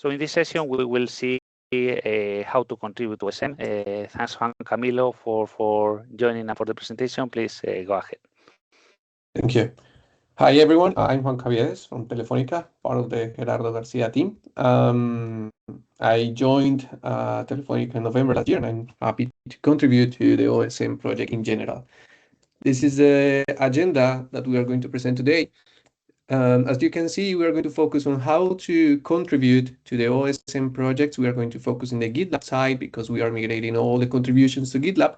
So in this session, we will see how to contribute to OSM. Thanks, Juan, Camilo, for joining and for the presentation. Please go ahead. Thank you. Hi, everyone. I'm Juan Caviedes from Telefonica, part of the Gerardo Garcia team. I joined Telefonica in November last year, and I'm happy to contribute to the OSM project in general. This is the agenda that we are going to present today. As you can see, we are going to focus on how to contribute to the OSM projects. We are going to focus on the GitLab side because we are migrating all the contributions to GitLab,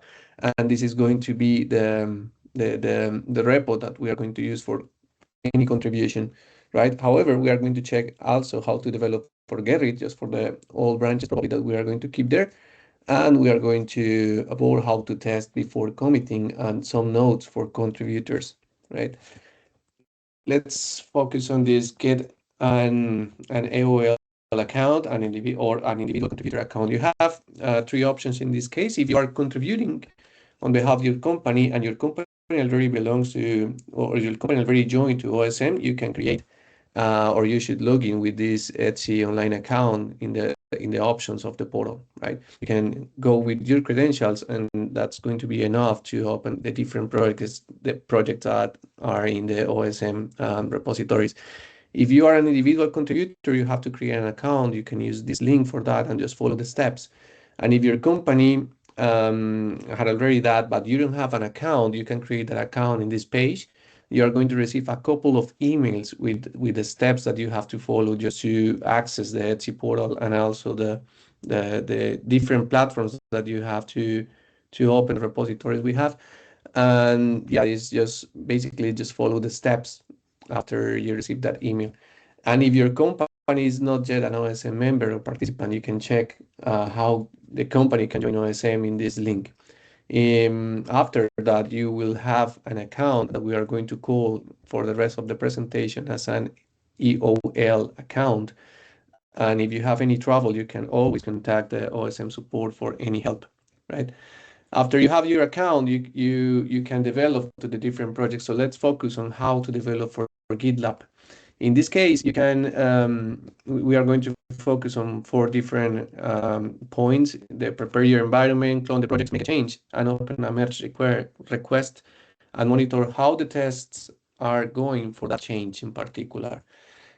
and this is going to be the repo that we are going to use for any contribution, right? However, we are going to check also how to develop for Gerrit, just for the all branches probably that we are going to keep there. And we are going to about how to test before committing and some notes for contributors, right? Let's focus on this get an AOL account, an individual contributor account. You have three options in this case. If you are contributing on behalf of your company and your company already belongs to, or your company already joined to OSM, you can create or you should log in with this ETSI online account in the options of the portal, right? You can go with your credentials, and that's going to be enough to open the different projects, that are in the OSM repositories. If you are an individual contributor, you have to create an account. You can use this link for that and just follow the steps. And if your company had already that, but you don't have an account, you can create that account in this page. You are going to receive a couple of emails with the steps that you have to follow just to access the ETSI portal, and also the different platforms that you have to open repositories we have. And yeah, it's just basically just follow the steps after you receive that email. And if your company is not yet an OSM member or participant, you can check how the company can join OSM in this link. After that, you will have an account that we are going to call for the rest of the presentation as an EOL account. And if you have any trouble, you can always contact the OSM support for any help, right? After you have your account, you can develop to the different projects. So let's focus on how to develop for GitLab. In this case, you can, we are going to focus on 4 different points: prepare your environment, clone the projects, make a change, and open a merge request, and monitor how the tests are going for that change in particular.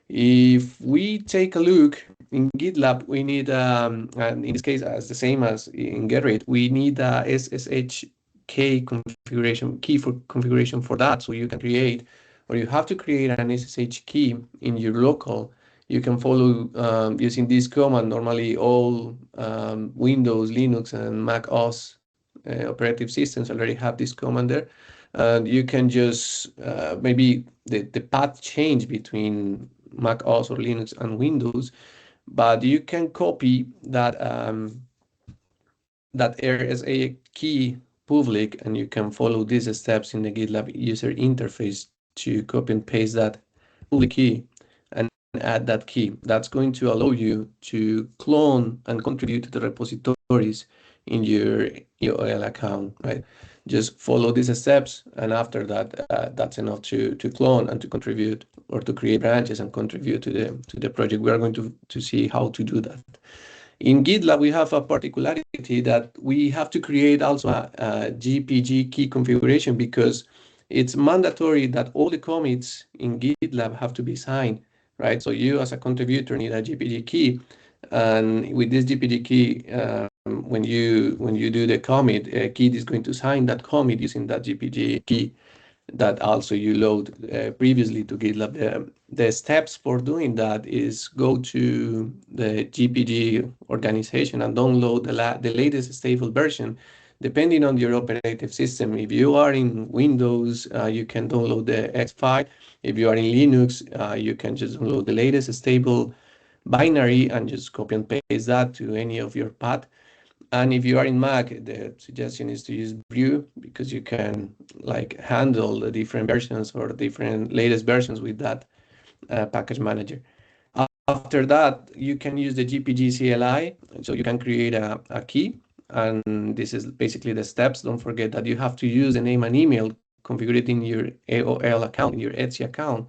If we take a look in GitLab, we need, and in this case, as the same as in Gerrit, we need a SSH key for configuration for that. So you can create, or you have to create an SSH key in your local. You can follow using this command. Normally all Windows, Linux, and Mac OS operative systems already have this command there. And you can just, maybe the path change between Mac OS or Linux and Windows, but you can copy that RSA key public, and you can follow these steps in the GitLab user interface to copy and paste that public key and add that key. That's going to allow you to clone and contribute to the repositories in your EOL account, right? Just follow these steps, and after that, that's enough to clone and to contribute, or to create branches and contribute to the project. We are going to see how to do that. In GitLab, we have a particularity that we have to create also a GPG key configuration, because it's mandatory that all the commits in GitLab have to be signed, right? So you as a contributor need a GPG key, and with this GPG key, when you do the commit, Git is going to sign that commit using that GPG key that also you load previously to GitLab. The steps for doing that is go to the GPG organization and download the latest stable version, depending on your operative system. If you are in Windows, you can download the X file. If you are in Linux, you can just download the latest stable binary and just copy and paste that to any of your path. And if you are in Mac, the suggestion is to use Brew, because you can like handle the different versions or different latest versions with that package manager. After that, you can use the GPG CLI, so you can create a key, and this is basically the steps. Don't forget that you have to use the name and email configured in your AOL account, in your ETSI account,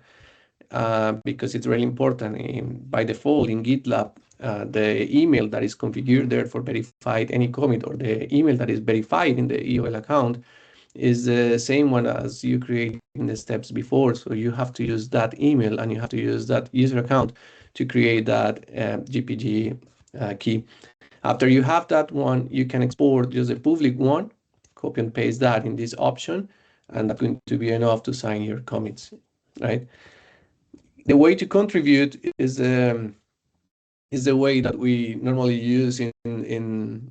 because it's really important. By default in GitLab, the email that is configured there for verified any commit, or the email that is verified in the EOL account, is the same one as you create in the steps before. So you have to use that email, and you have to use that user account to create that GPG key. After you have that one, you can export just a public one, copy and paste that in this option, and that's going to be enough to sign your commits, right? The way to contribute is the way that we normally use in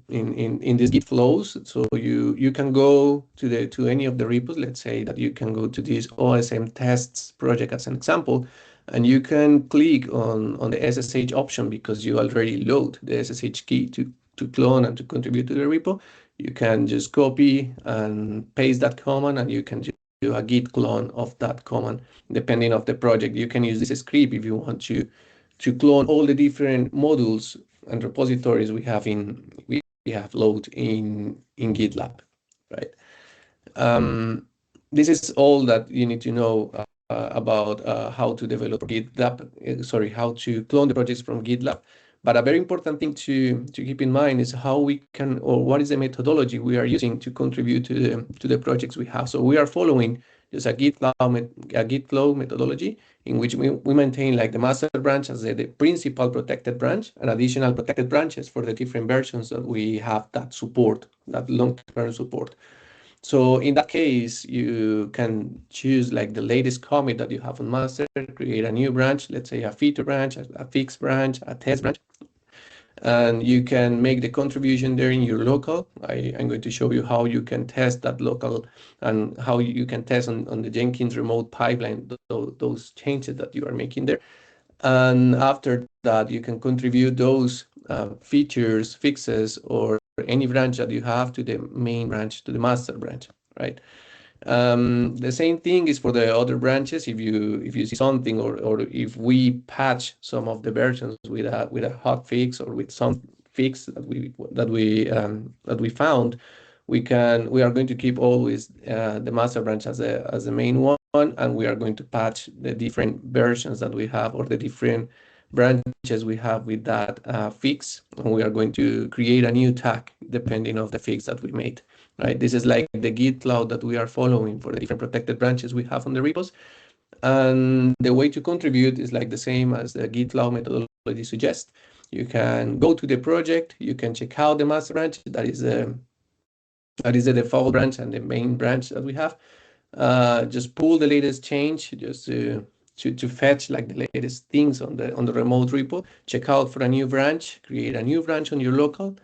these Git flows. So you can go to any of the repos. Let's say that you can go to this OSM tests project as an example, and you can click on the SSH option because you already load the SSH key to clone and to contribute to the repo. You can just copy and paste that command, and you can do a git clone of that command. Depending on the project, you can use this script if you want to clone all the different modules and repositories we have loaded in GitLab, right? This is all that you need to know about how to develop GitLab. How to clone the projects from GitLab. But a very important thing to keep in mind is how we can, or what is the methodology we are using to contribute to the projects we have. So we are following just a Git flow methodology in which we maintain like the master branch as the principal protected branch, and additional protected branches for the different versions that we have that support, that long-term support. So in that case, you can choose like the latest commit that you have on master, create a new branch, let's say a feature branch, a fix branch, a test branch, and you can make the contribution there in your local. I'm going to show you how you can test that local, and how you can test on the Jenkins remote pipeline those changes that you are making there. And after that, you can contribute those features, fixes, or any branch that you have to the main branch, to the master branch, right? The same thing is for the other branches. If you see something, or if we patch some of the versions with a hot fix, or with some fix that we found, we are going to keep always the master branch as the main one, and we are going to patch the different versions that we have, or the different branches we have with that fix, and we are going to create a new tag depending on the fix that we made. Right, this is like the Git cloud that we are following for the different protected branches we have on the repos. And the way to contribute is like the same as the Git cloud methodology suggests. You can go to the project, you can check out the master branch, that is the default branch and the main branch that we have. Just pull the latest change, just to fetch like the latest things on the remote repo. Check out for a new branch, create a new branch on your local.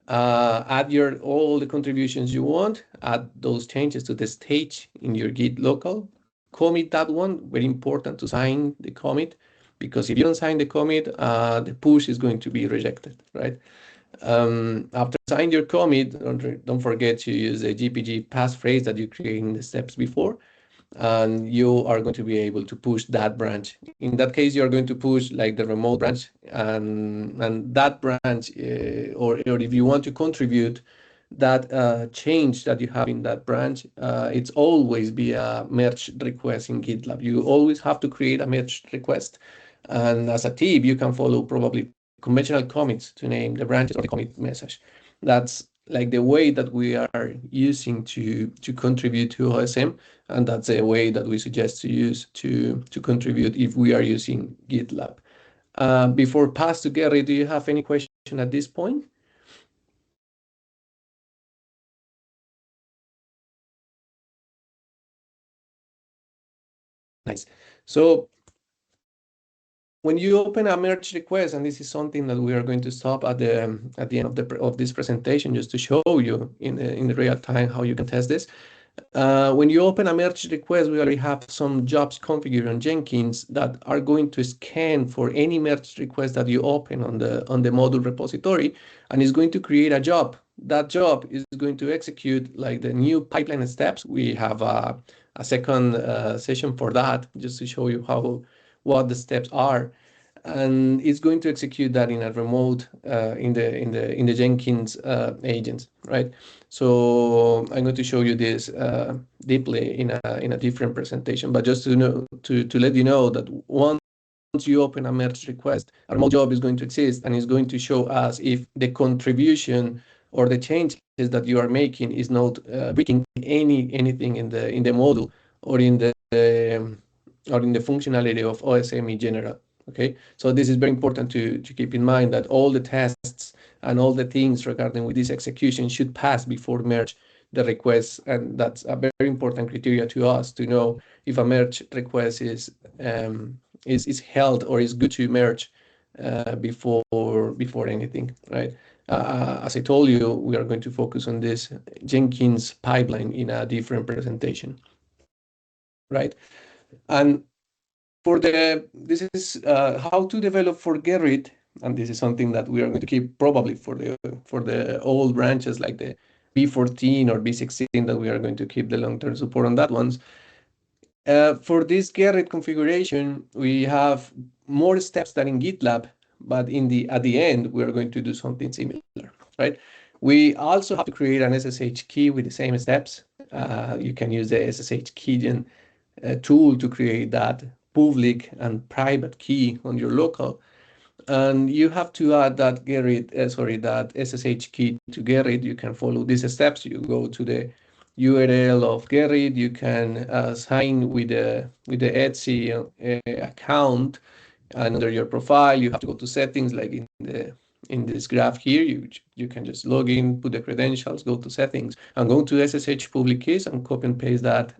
Add all the contributions you want, add those changes to the stage in your Git local, commit that one. Very important to sign the commit, because if you don't sign the commit, the push is going to be rejected, right? After signing your commit, don't forget to use the GPG passphrase that you created in the steps before, and you are going to be able to push that branch. In that case, you are going to push like the remote branch, and that branch, or if you want to contribute that change that you have in that branch, it's always be a merge request in GitLab. You always have to create a merge request, and as a tip, you can follow probably conventional commits to name the branches or the commit message. That's like the way that we are using to contribute to OSM, and that's a way that we suggest to use to contribute if we are using GitLab. Before pass to Gerrit, do you have any question at this point? Nice. So when you open a merge request, and this is something that we are going to stop at the end of this presentation, just to show you in the real time how you can test this. When you open a merge request, we already have some jobs configured on Jenkins that are going to scan for any merge request that you open on the module repository, and is going to create a job. That job is going to execute like the new pipeline steps. We have a second session for that, just to show you what the steps are. and it's going to execute that in a remote in the Jenkins agents, right? So I'm going to show you this deeply in a different presentation, but just to know to let you know that once you open a merge request, a remote job is going to exist and is going to show us if the contribution or the changes that you are making is not breaking anything in the module or in the functionality of OSM in general. Okay, so this is very important to keep in mind that all the tests and all the things regarding with this execution should pass before merge the request, and that's a very important criteria to us to know if a merge request is held or is good to merge before anything, right? As I told you, we are going to focus on this Jenkins pipeline in a different presentation, right? And this is how to develop for Gerrit, and this is something that we are going to keep probably for the old branches like the B14 or B16 that we are going to keep the long-term support on that ones. For this Gerrit configuration, we have more steps than in GitLab, but at the end, we are going to do something similar, right? We also have to create an SSH key with the same steps. You can use the SSH keygen tool to create that public and private key on your local. And you have to add that that SSH key to Gerrit. You can follow these steps. You go to the URL of Gerrit. You can sign with the ETSI account, and under your profile, you have to go to settings, like in this graph here. You can just log in, put the credentials, go to settings, and go to SSH public keys and copy and paste that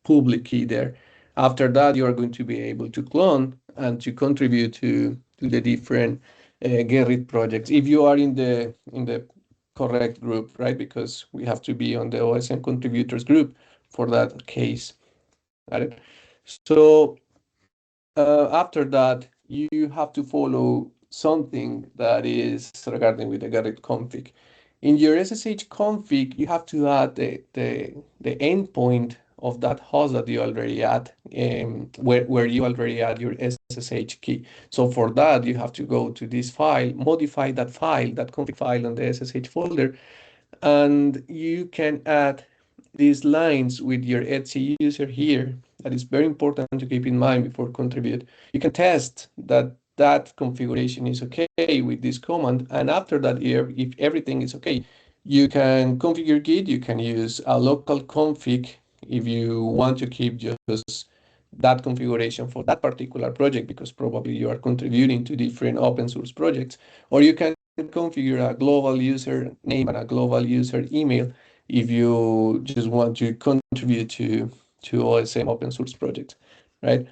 public key there. After that, you are going to be able to clone and to contribute to the different Gerrit projects if you are in the correct group, right? Because we have to be on the OSM contributors group for that case. Right? So after that, you have to follow something that is regarding with the Gerrit config. In your SSH config, you have to add the endpoint of that host that you already add, where you already add your SSH key. So for that, you have to go to this file, modify that file, that config file on the SSH folder, and you can add these lines with your ETSI user here. That is very important to keep in mind before contribute. You can test that configuration is okay with this command, and after that, if everything is okay, you can configure Git. You can use a local config if you want to keep just that configuration for that particular project, because probably you are contributing to different open source projects, or you can configure a global user name and a global user email if you just want to contribute to OSM open source projects, right?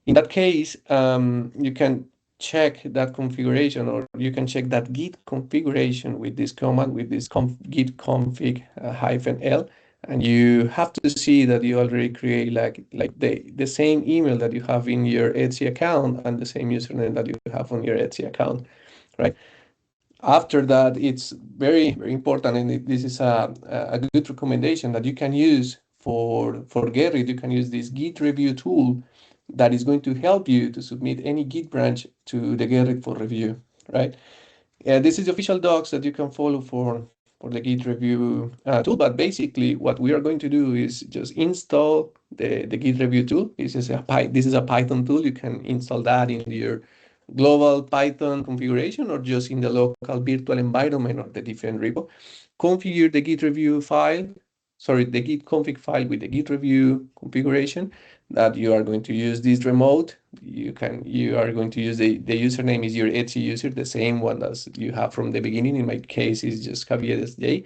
In that case, you can check that configuration, or you can check that Git configuration with this command, with this git config -l, and you have to see that you already create like the same email that you have in your ETSI account and the same username that you have on your ETSI account, right? After that, it's very, very important, and this is a good recommendation that you can use for Gerrit. You can use this Git review tool that is going to help you to submit any Git branch to the Gerrit for review, right? This is the official docs that you can follow for the Git review tool, but basically what we are going to do is just install the Git review tool. This is a Python tool. You can install that in your global Python configuration or just in the local virtual environment of the different repo. Configure the Git review file, the Git config file with the Git review configuration that you are going to use this remote. You are going to use the username is your ETSI user, the same one as you have from the beginning. In my case, is just Caviedes J.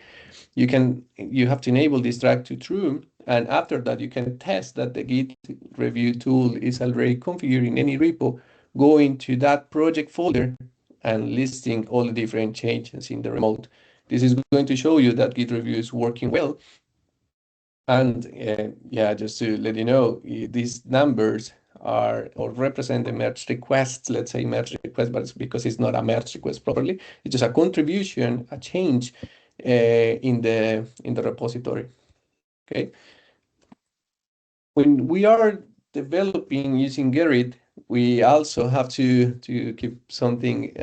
You have to enable this track to true, and after that you can test that the Git review tool is already configured in any repo. Go into that project folder and listing all the different changes in the remote. This is going to show you that Git review is working well. And yeah, just to let you know, these numbers are or represent the merge requests. Let's say merge request, but it's because it's not a merge request properly. It's just a contribution, a change in the repository. Okay. When we are developing using Gerrit, we also have to keep something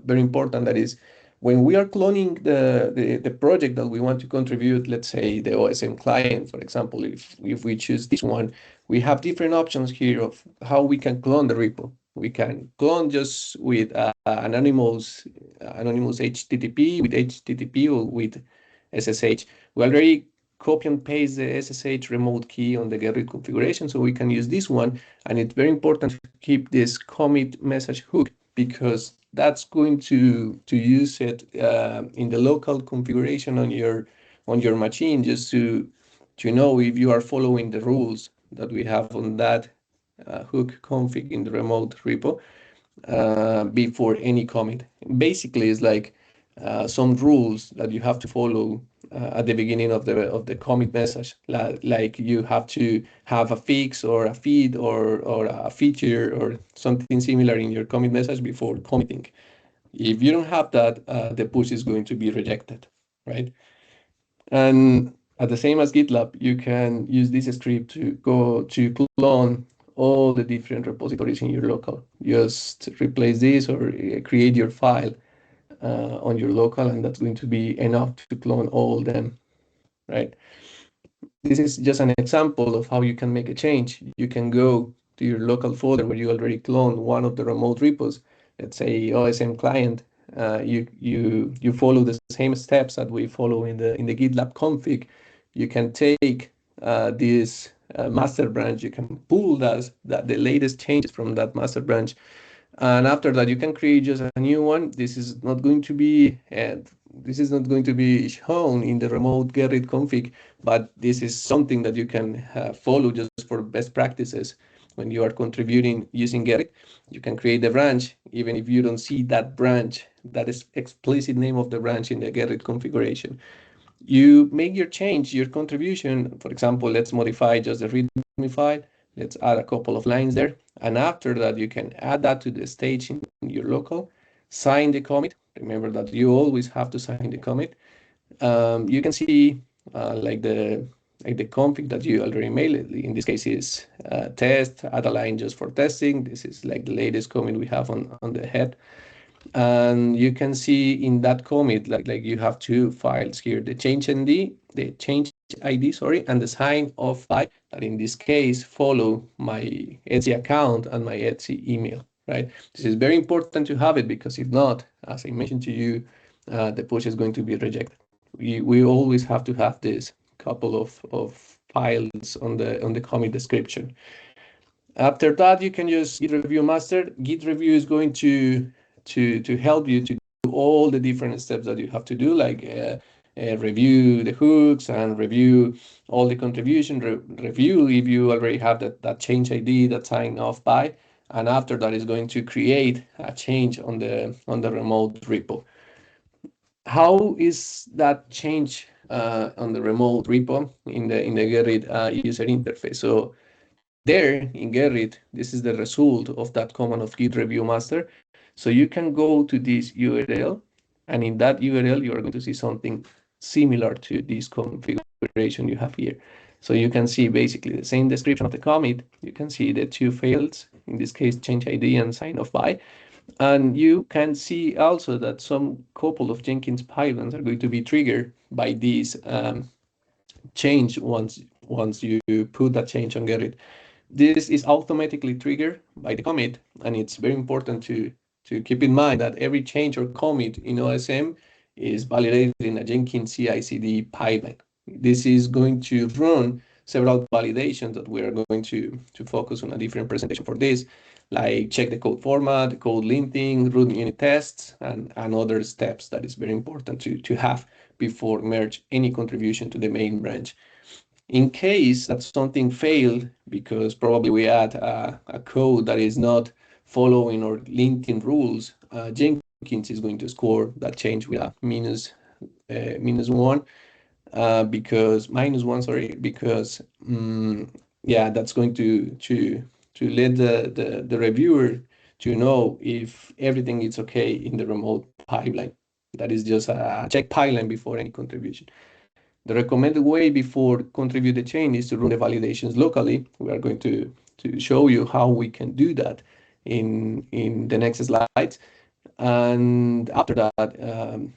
very important, that is, when we are cloning the project that we want to contribute, let's say the OSM client, for example, if we choose this one, we have different options here of how we can clone the repo. We can clone just with anonymous HTTP, with HTTP, or with SSH. We already copy and paste the SSH remote key on the Gerrit configuration, so we can use this one. And it's very important to keep this commit message hook, because that's going to use it in the local configuration on your machine, just to know if you are following the rules that we have on that hook config in the remote repo before any commit. Basically, it's like some rules that you have to follow at the beginning of the commit message. Like you have to have a fix or a feed or a feature or something similar in your commit message before committing. If you don't have that, the push is going to be rejected, right? And at the same as GitLab, you can use this script to go to clone all the different repositories in your local. Just replace this or create your file on your local, and that's going to be enough to clone all them, right? This is just an example of how you can make a change. You can go to your local folder where you already cloned one of the remote repos, let's say OSM client. You follow the same steps that we follow in the GitLab config. You can take this master branch. You can pull the latest changes from that master branch, and after that you can create just a new one. This is not going to be shown in the remote Gerrit config, but this is something that you can follow just for best practices. When you are contributing using Gerrit, you can create the branch even if you don't see that branch, that is explicit name of the branch in the Gerrit configuration. You make your change, your contribution. For example, let's modify just the readme file. Let's add a couple of lines there. And after that, you can add that to the stage in your local, sign the commit. Remember that you always have to sign the commit. You can see like the config that you already made. In this case is test, add a line just for testing. This is like the latest commit we have on the head. And you can see in that commit, like you have two files here, the change ID, sorry, and the sign off file, that in this case follow my ETSI account and my ETSI email, right? This is very important to have it, because if not, as I mentioned to you, the push is going to be rejected. We always have to have this couple of files on the commit description. After that, you can use Git review master. Git review is going to help you to do all the different steps that you have to do, like review the hooks and review all the contribution, review if you already have that change ID, that sign off by, and after that is going to create a change on the remote repo. How is that change on the remote repo in the Gerrit user interface? So there in Gerrit, this is the result of that command of git review master. So you can go to this URL, and in that URL, you are going to see something similar to this configuration you have here. So you can see basically the same description of the commit. You can see the two fields, in this case, change ID and sign off by. And you can see also that some couple of Jenkins pipelines are going to be triggered by this change once you put that change on Gerrit. This is automatically triggered by the commit, and it's very important to keep in mind that every change or commit in OSM is validated in a Jenkins CI/CD pipeline. This is going to run several validations that we are going to focus on a different presentation for this, like check the code format, code linting, root unit tests, and other steps that is very important to have before merge any contribution to the main branch. In case that something failed, because probably we add a code that is not following or linting rules, Jenkins is going to score that change with a -1, because -1, sorry, because yeah, that's going to let the reviewer to know if everything is okay in the remote pipeline. That is just a check pipeline before any contribution. The recommended way before contribute the change is to run the validations locally. We are going to to show you how we can do that in the next slides. And after that,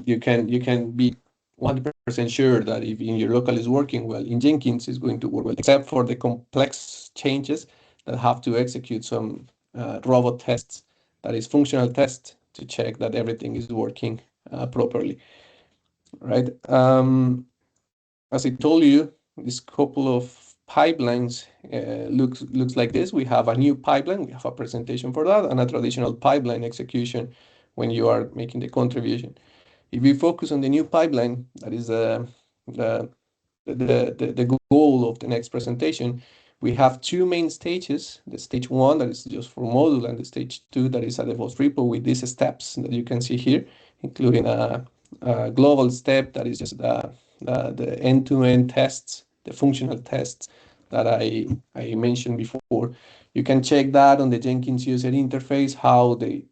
you can be 100% sure that if in your local is working well, in Jenkins is going to work well, except for the complex changes that have to execute some robot tests, that is functional tests, to check that everything is working properly, right? As I told you, this couple of pipelines looks like this. We have a new pipeline, we have a presentation for that, and a traditional pipeline execution when you are making the contribution. If we focus on the new pipeline, that is the, the goal of the next presentation, we have two main stages. The stage one, that is just for module, and the stage two, that is a DevOps repo with these steps that you can see here, including a global step that is just the end-to-end tests, the functional tests that I mentioned before. You can check that on the Jenkins user interface, how the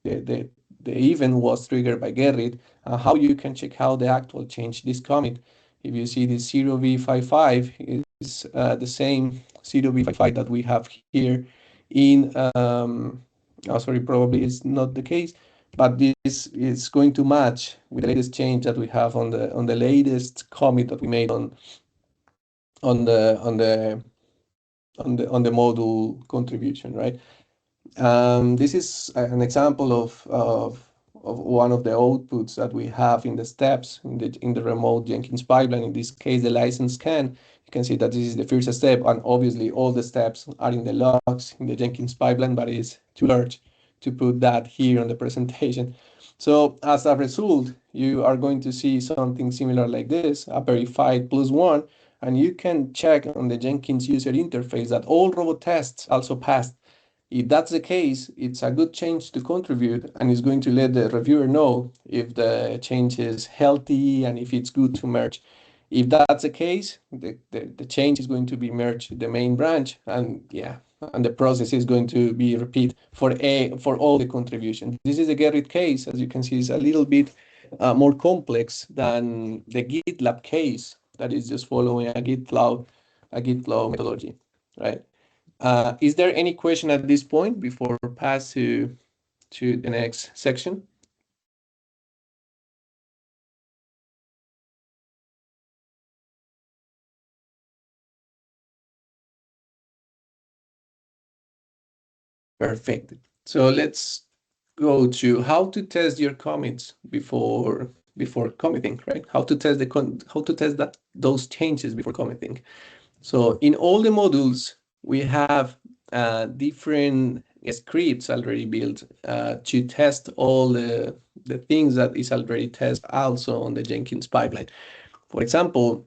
event was triggered by Gerrit, and how you can check how the actual change this commit. If you see this 0v55 is the same 0v55 that we have here in, oh, sorry, probably it's not the case, but this is going to match with the latest change that we have on the latest commit that we made on the module contribution, right? This is an example of one of the outputs that we have in the steps in the remote Jenkins pipeline. In this case, the license scan. You can see that this is the first step, and obviously all the steps are in the logs in the Jenkins pipeline, but it's too large to put that here on the presentation. So as a result, you are going to see something similar like this, a verified +1, and you can check on the Jenkins user interface that all robot tests also passed. If that's the case, it's a good change to contribute, and it's going to let the reviewer know if the change is healthy and if it's good to merge. If that's the case, the change is going to be merged to the main branch, and yeah, and the process is going to be repeat for all the contributions. This is a Gerrit case, as you can see, is a little bit more complex than the GitLab case that is just following a GitLab methodology, right? Is there any question at this point before pass to the next section? Perfect. So let's go to how to test your commits before committing, right? How to test those changes before committing. So in all the modules, we have different scripts already built to test all the things that is already tested also on the Jenkins pipeline. For example,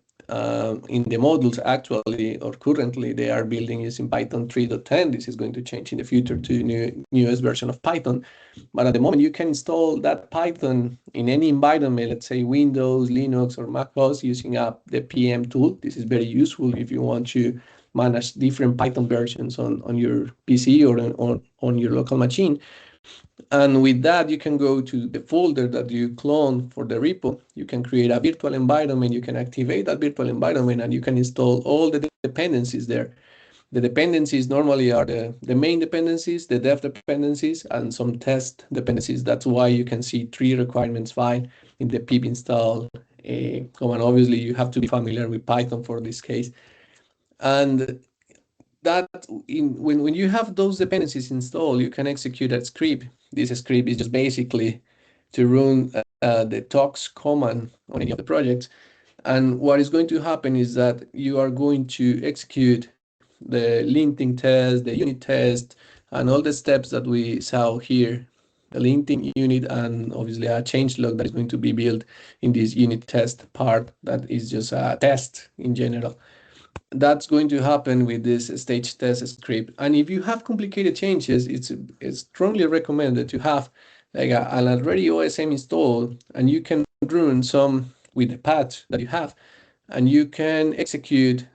in the modules actually or currently they are building using Python 3.10. This is going to change in the future to newest version of Python. But at the moment you can install that Python in any environment, let's say Windows, Linux, or Mac OS using the PM tool. This is very useful if you want to manage different Python versions on your PC or on your local machine. And with that, you can go to the folder that you clone for the repo. You can create a virtual environment. You can activate that virtual environment, and you can install all the dependencies there. The dependencies normally are the main dependencies, the dev dependencies, and some test dependencies. That's why you can see 3 requirements file in the pip install command. Obviously, you have to be familiar with Python for this case. And that when you have those dependencies installed, you can execute that script. This script is just basically to run the tox command on any of the projects. And what is going to happen is that you are going to execute the linting test, the unit test, and all the steps that we saw here, the linting unit, and obviously a changelog that is going to be built in this unit test part that is just a test in general. That's going to happen with this stage test script. And if you have complicated changes, it's strongly recommended to have like an already OSM installed, and you can run some with the patch that you have, and you can execute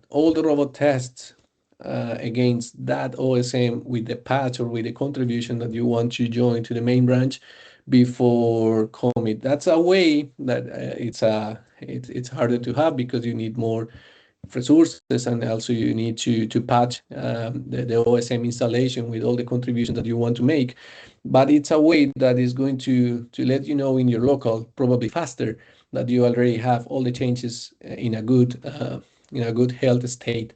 all the robot tests against that OSM with the patch or with the contribution that you want to join to the main branch before commit. That's a way that it's harder to have because you need more resources, and also you need to patch the OSM installation with all the contributions that you want to make. But it's a way that is going to let you know in your local, probably faster, that you already have all the changes in a good health state,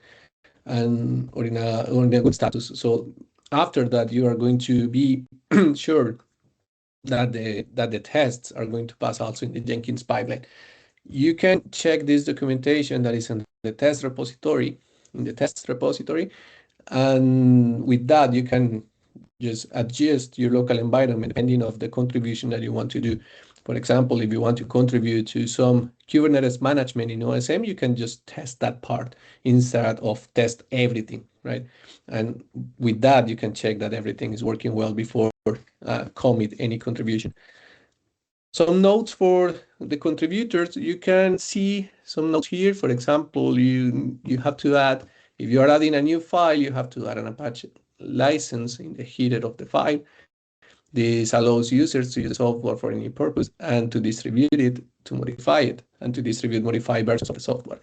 and or in a good status. So after that, you are going to be sure that the tests are going to pass also in the Jenkins pipeline. You can check this documentation that is in the test repository, and with that you can just adjust your local environment depending of the contribution that you want to do. For example, if you want to contribute to some Kubernetes management in OSM, you can just test that part instead of test everything, right? And with that, you can check that everything is working well before commit any contribution. Some notes for the contributors. You can see some notes here. For example, you have to add, if you are adding a new file, you have to add an Apache license in the header of the file. This allows users to use the software for any purpose and to distribute it, to modify it, and to distribute modified versions of the software.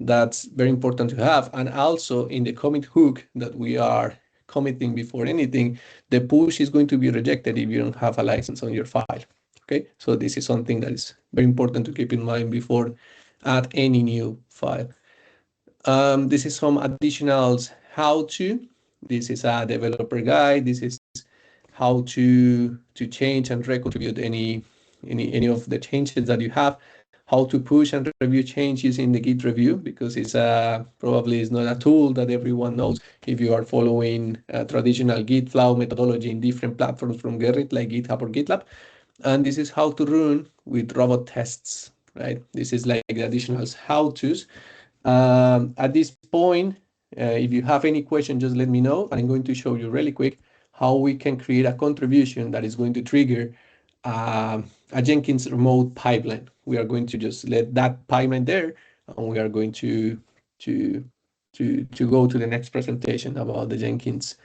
That's very important to have. And also in the commit hook that we are committing before anything, the push is going to be rejected if you don't have a license on your file. Okay, so this is something that is very important to keep in mind before add any new file. This is some additionals how-to. This is a developer guide. This is how to change and recontribute any of the changes that you have, how to push and review changes in the Git review, because it's probably is not a tool that everyone knows if you are following a traditional Git flow methodology in different platforms from Gerrit like GitHub or GitLab. And this is how to run with robot tests, right? This is like the additionals how-tos. At this point, if you have any question, just let me know. I'm going to show you really quick how we can create a contribution that is going to trigger a Jenkins remote pipeline. We are going to just let that pipeline there, and we are going to go to the next presentation about the Jenkins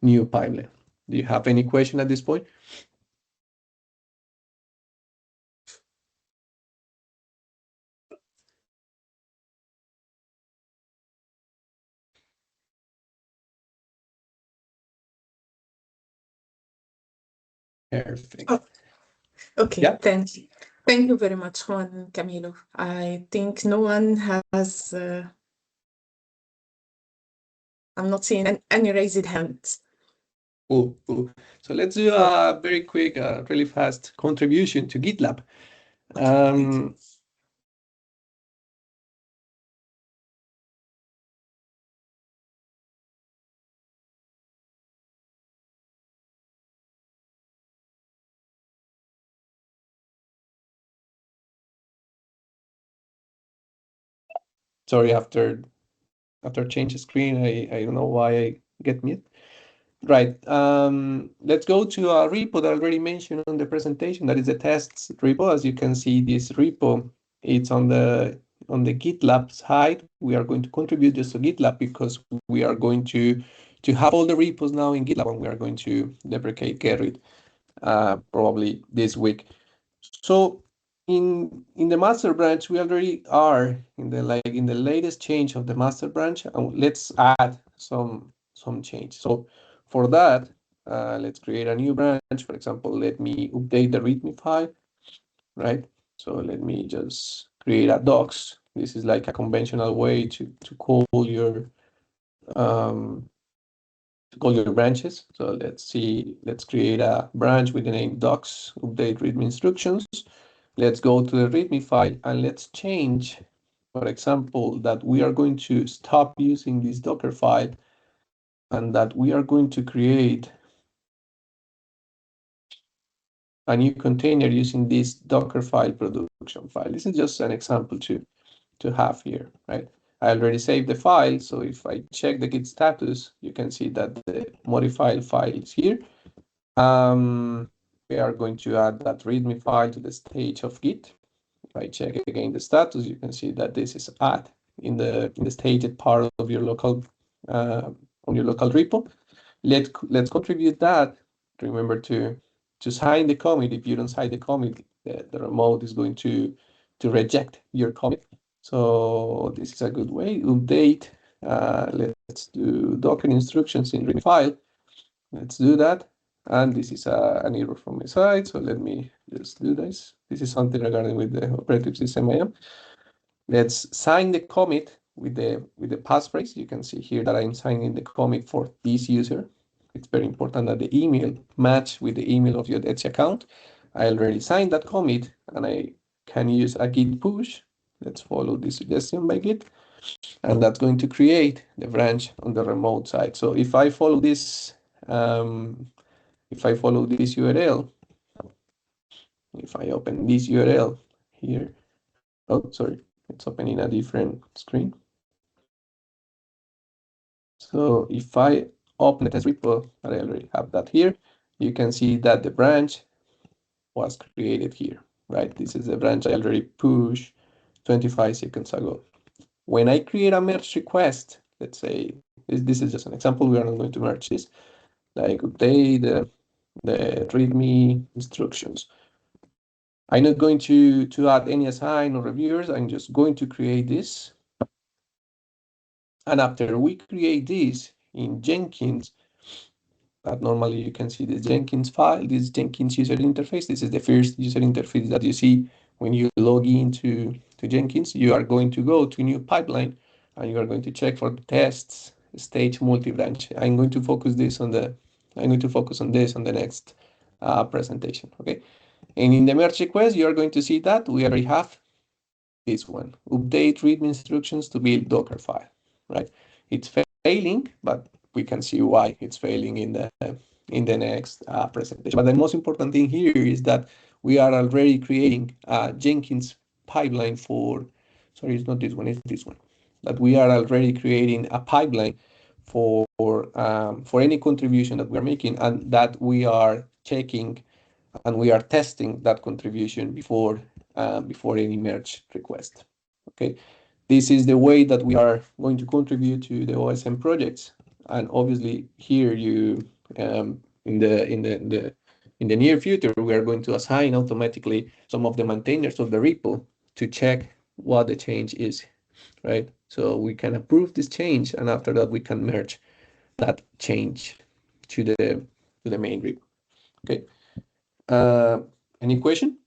new pipeline. Do you have any question at this point? Perfect. Oh, okay, Yeah. thank you. Thank you very much, Juan, Camilo. I think no one has, I'm not seeing any raised hands. Cool. So let's do a very quick, really fast contribution to GitLab. Sorry, after change screen, I don't know why I get mute. Right. Let's go to a repo that I already mentioned on the presentation. That is the tests repo. As you can see, this repo, it's on the GitLab side. We are going to contribute just to GitLab because we are going to have all the repos now in GitLab, and we are going to deprecate Gerrit probably this week. So in the master branch, we already are in the latest change of the master branch, and let's add some change. So for that, let's create a new branch. For example, let me update the README file, right? So let me just create a docs. This is like a conventional way to call your branches. So let's create a branch with the name docs, update README instructions. Let's go to the README file and let's change, for example, that we are going to stop using this Docker file and that we are going to create a new container using this Docker file production file. This is just an example to have here, right? I already saved the file, so if I check the Git status, you can see that the modified file is here. We are going to add that README file to the stage of Git. If I check again the status, you can see that this is add in the staged part of your local on your local repo. Let's contribute that. Remember to sign the commit. If you don't sign the commit, the remote is going to reject your commit. So this is a good way. Update. Let's do Docker instructions in read file. Let's do that. And this is an error from my side. So let me just do this. This is something regarding with the operating system I am. Let's sign the commit with the passphrase. You can see here that I'm signing the commit for this user. It's very important that the email match with the email of your ETSI account. I already signed that commit, and I can use a git push. Let's follow this suggestion by Git, and that's going to create the branch on the remote side. So if I follow this, URL, if I open this URL here, oh, sorry, it's opening a different screen. So if I open the test repo, I already have that here, you can see that the branch was created here, right? This is the branch I already pushed 25 seconds ago. When I create a merge request, let's say, this is just an example, we are not going to merge this, like update the README instructions. I'm not going to add any assign or reviewers, I'm just going to create this. And after we create this in Jenkins, that normally you can see the Jenkins file, this Jenkins user interface. This is the first user interface that you see when you log into Jenkins. You are going to go to new pipeline and you are going to check for the tests, stage multi-branch. I'm going to focus on this on the next presentation. Okay. And in the merge request, you are going to see that we already have this one, update README instructions to build Docker file, right? It's failing, but we can see why it's failing in the next presentation. But the most important thing here is that we are already creating a Jenkins pipeline for, sorry, it's not this one, it's this one. That we are already creating a pipeline for any contribution that we're making, and that we are checking and we are testing that contribution before any merge request. Okay, this is the way that we are going to contribute to the OSM projects, and obviously here you in the near future we are going to assign automatically some of the maintainers of the repo to check what the change is, right? So we can approve this change, and after that we can merge that change to the main repo. Okay. Any question?